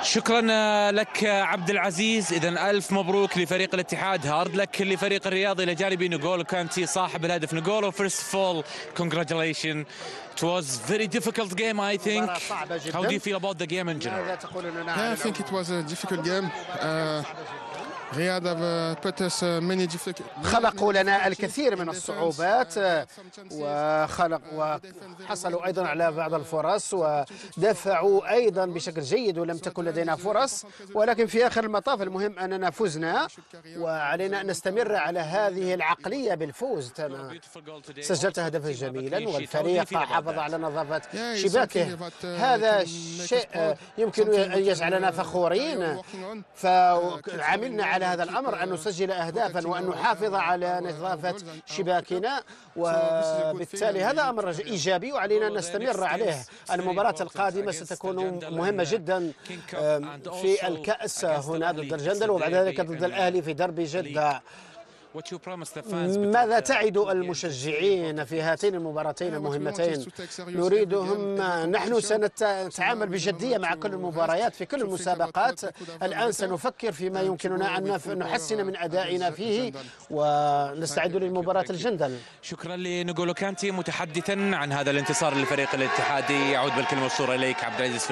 شكرا لك عبد العزيز. إذا ألف مبروك لفريق الاتحاد، هارد لك لفريق الرياض إلى جانب نغولو كانتي صاحب الهدف. نغولو, first of all, congratulations. It was very difficult game, I think. How do you feel about the game in general? Yeah, I think it was a difficult game. Riyadh have put us many difficult. خلقوا لنا الكثير من الصعوبات وحصلوا أيضا على بعض الفرص ودفعوا أيضا بشكل جيد ولم تكن لدينا فرص، ولكن في آخر المطاف المهم أننا فزنا وعلينا أن نستمر على هذه العقلية بالفوز. سجلت هدفا جميلا والفريق حافظ على نظافة شباكه، هذا شيء يمكن أن يجعلنا فخورين. فعملنا على هذا الأمر أن نسجل أهدافا وأن نحافظ على نظافة شباكنا، وبالتالي هذا أمر إيجابي وعلينا أن نستمر عليه. المباراة القادمة ستكون مهمة جدا في الكأس هنا ضد الجندل، وبعد ذلك ضد الأهلي في دربي جدة. ماذا تعد المشجعين في هاتين المباراتين المهمتين؟ نريدهم، نحن سنتعامل بجدية مع كل المباريات في كل المسابقات. الآن سنفكر فيما يمكننا أن نحسن من أدائنا فيه ونستعد للمباراة الجندل. شكرا لنغولو كانتي متحدثا عن هذا الانتصار للفريق الاتحادي. يعود بالكلمة والصورة إليك عبد العزيز.